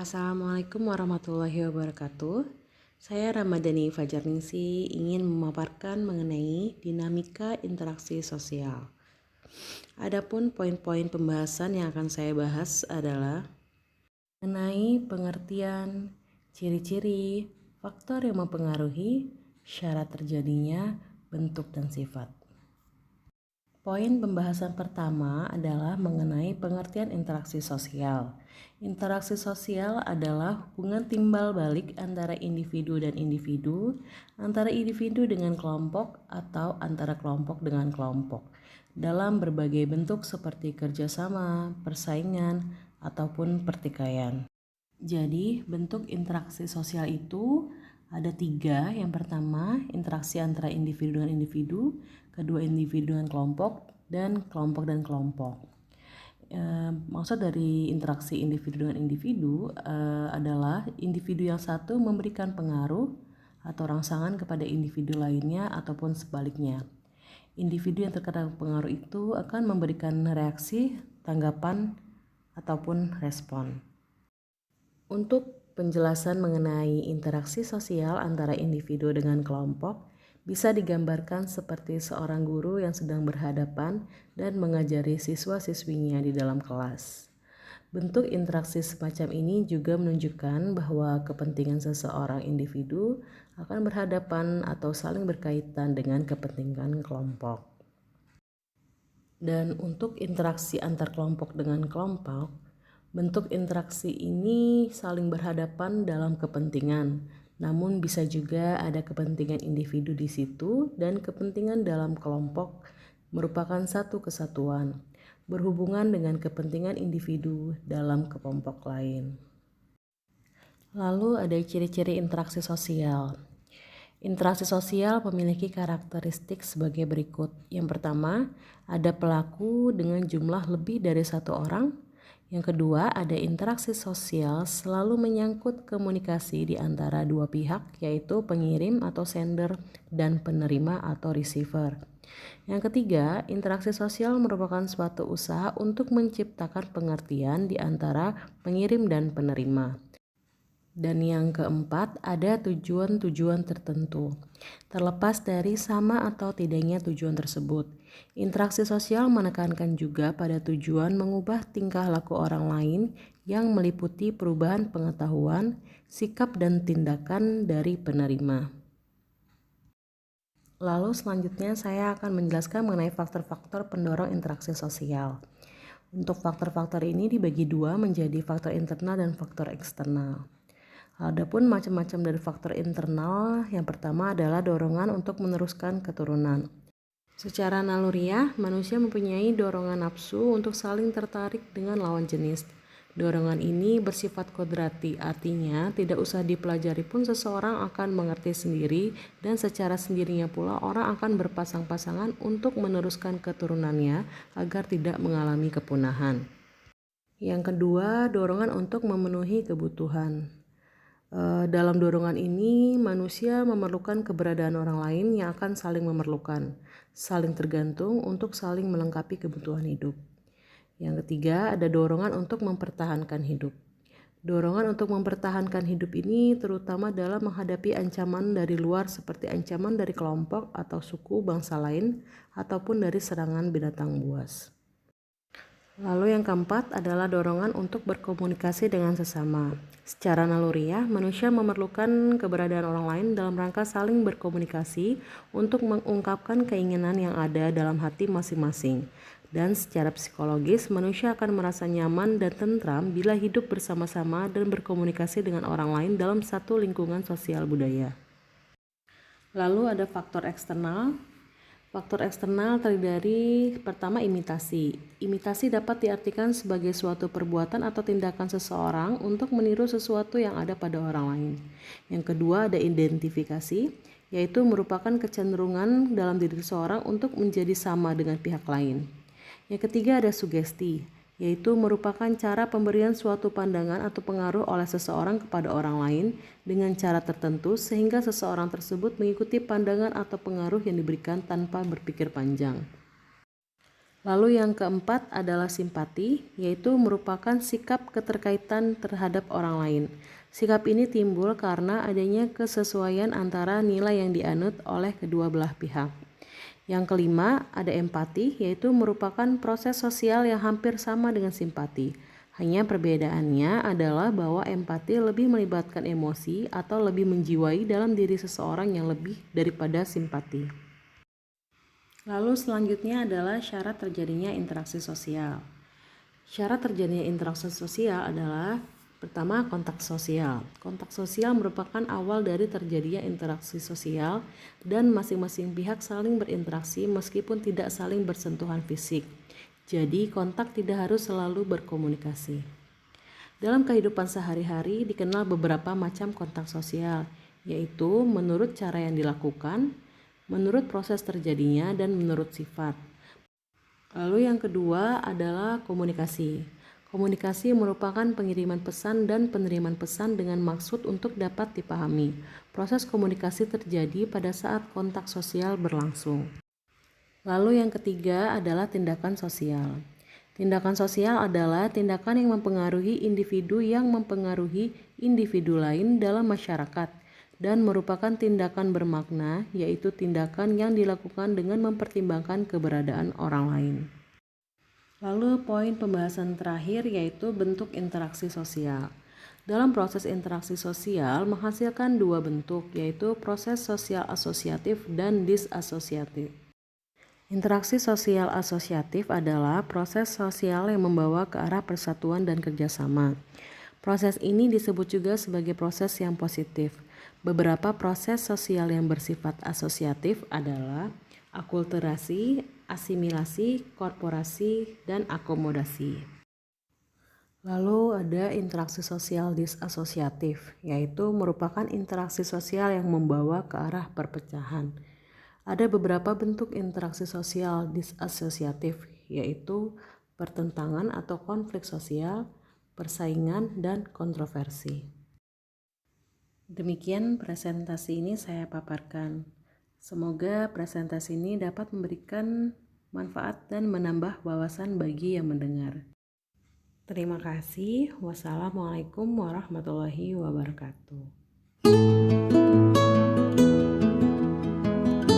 Assalamualaikum warahmatullahi wabarakatuh. Saya Ramadhani Fajarningsi ingin memaparkan mengenai dinamika interaksi sosial. Adapun poin-poin pembahasan yang akan saya bahas adalah mengenai pengertian, ciri-ciri, faktor yang mempengaruhi, syarat terjadinya, bentuk dan sifat. Poin pembahasan pertama adalah mengenai pengertian interaksi sosial. Interaksi sosial adalah hubungan timbal balik antara individu dan individu, antara individu dengan kelompok, atau antara kelompok dengan kelompok, dalam berbagai bentuk seperti kerjasama, persaingan, ataupun pertikaian. Jadi, bentuk interaksi sosial itu ada 3. Yang pertama, interaksi antara individu dengan individu, kedua individu dengan kelompok, dan kelompok. Maksud dari interaksi individu dengan individu adalah individu yang satu memberikan pengaruh atau rangsangan kepada individu lainnya ataupun sebaliknya. Individu yang terkena pengaruh itu akan memberikan reaksi, tanggapan, ataupun respon. Untuk penjelasan mengenai interaksi sosial antara individu dengan kelompok bisa digambarkan seperti seorang guru yang sedang berhadapan dan mengajari siswa-siswinya di dalam kelas. Bentuk interaksi semacam ini juga menunjukkan bahwa kepentingan seseorang individu akan berhadapan atau saling berkaitan dengan kepentingan kelompok. Dan untuk interaksi antar kelompok dengan kelompok, bentuk interaksi ini saling berhadapan dalam kepentingan, namun bisa juga ada kepentingan individu di situ dan kepentingan dalam kelompok merupakan satu kesatuan, berhubungan dengan kepentingan individu dalam kelompok lain. Lalu ada ciri-ciri interaksi sosial. Interaksi sosial memiliki karakteristik sebagai berikut. Yang pertama, ada pelaku dengan jumlah lebih dari satu orang. Yang kedua, ada interaksi sosial selalu menyangkut komunikasi di antara dua pihak, yaitu pengirim atau sender dan penerima atau receiver. Yang ketiga, interaksi sosial merupakan suatu usaha untuk menciptakan pengertian di antara pengirim dan penerima. Dan yang keempat, ada tujuan-tujuan tertentu. Terlepas dari sama atau tidaknya tujuan tersebut, interaksi sosial menekankan juga pada tujuan mengubah tingkah laku orang lain yang meliputi perubahan pengetahuan, sikap dan tindakan dari penerima. Lalu selanjutnya saya akan menjelaskan mengenai faktor-faktor pendorong interaksi sosial. Untuk faktor-faktor ini dibagi dua menjadi faktor internal dan faktor eksternal. Adapun macam-macam dari faktor internal, yang pertama adalah dorongan untuk meneruskan keturunan. Secara naluriah, manusia mempunyai dorongan nafsu untuk saling tertarik dengan lawan jenis. Dorongan ini bersifat kodrati, artinya tidak usah dipelajari pun seseorang akan mengerti sendiri dan secara sendirinya pula orang akan berpasang-pasangan untuk meneruskan keturunannya agar tidak mengalami kepunahan. Yang kedua, dorongan untuk memenuhi kebutuhan. Dalam dorongan ini, manusia memerlukan keberadaan orang lain yang akan saling memerlukan, saling tergantung untuk saling melengkapi kebutuhan hidup. Yang ketiga, ada dorongan untuk mempertahankan hidup. Dorongan untuk mempertahankan hidup ini terutama dalam menghadapi ancaman dari luar seperti ancaman dari kelompok atau suku bangsa lain ataupun dari serangan binatang buas. Lalu yang keempat adalah dorongan untuk berkomunikasi dengan sesama. Secara naluriah, manusia memerlukan keberadaan orang lain dalam rangka saling berkomunikasi untuk mengungkapkan keinginan yang ada dalam hati masing-masing. Dan secara psikologis, manusia akan merasa nyaman dan tentram bila hidup bersama-sama dan berkomunikasi dengan orang lain dalam satu lingkungan sosial budaya. Lalu ada faktor eksternal. Faktor eksternal terdiri dari pertama imitasi. Imitasi dapat diartikan sebagai suatu perbuatan atau tindakan seseorang untuk meniru sesuatu yang ada pada orang lain. Yang kedua ada identifikasi, yaitu merupakan kecenderungan dalam diri seseorang untuk menjadi sama dengan pihak lain. Yang ketiga ada sugesti, yaitu merupakan cara pemberian suatu pandangan atau pengaruh oleh seseorang kepada orang lain dengan cara tertentu sehingga seseorang tersebut mengikuti pandangan atau pengaruh yang diberikan tanpa berpikir panjang. Lalu yang keempat adalah simpati, yaitu merupakan sikap keterkaitan terhadap orang lain. Sikap ini timbul karena adanya kesesuaian antara nilai yang dianut oleh kedua belah pihak. Yang kelima ada empati, yaitu merupakan proses sosial yang hampir sama dengan simpati. Hanya perbedaannya adalah bahwa empati lebih melibatkan emosi atau lebih menjiwai dalam diri seseorang yang lebih daripada simpati. Lalu selanjutnya adalah syarat terjadinya interaksi sosial. Syarat terjadinya interaksi sosial adalah pertama, kontak sosial. Kontak sosial merupakan awal dari terjadinya interaksi sosial dan masing-masing pihak saling berinteraksi meskipun tidak saling bersentuhan fisik. Jadi, kontak tidak harus selalu berkomunikasi. Dalam kehidupan sehari-hari dikenal beberapa macam kontak sosial, yaitu menurut cara yang dilakukan, menurut proses terjadinya, dan menurut sifat. Lalu yang kedua adalah komunikasi. Komunikasi merupakan pengiriman pesan dan penerimaan pesan dengan maksud untuk dapat dipahami. Proses komunikasi terjadi pada saat kontak sosial berlangsung. Lalu yang ketiga adalah tindakan sosial. Tindakan sosial adalah tindakan yang mempengaruhi individu yang mempengaruhi individu lain dalam masyarakat dan merupakan tindakan bermakna, yaitu tindakan yang dilakukan dengan mempertimbangkan keberadaan orang lain. Lalu poin pembahasan terakhir yaitu bentuk interaksi sosial. Dalam proses interaksi sosial menghasilkan dua bentuk, yaitu proses sosial asosiatif dan disasosiatif. Interaksi sosial asosiatif adalah proses sosial yang membawa ke arah persatuan dan kerjasama. Proses ini disebut juga sebagai proses yang positif. Beberapa proses sosial yang bersifat asosiatif adalah akulturasi, asimilasi, korporasi, dan akomodasi. Lalu ada interaksi sosial disasosiatif, yaitu merupakan interaksi sosial yang membawa ke arah perpecahan. Ada beberapa bentuk interaksi sosial disasosiatif, yaitu pertentangan atau konflik sosial, persaingan, dan kontroversi. Demikian presentasi ini saya paparkan. Semoga presentasi ini dapat memberikan manfaat dan menambah wawasan bagi yang mendengar. Terima kasih. Wassalamualaikum warahmatullahi wabarakatuh.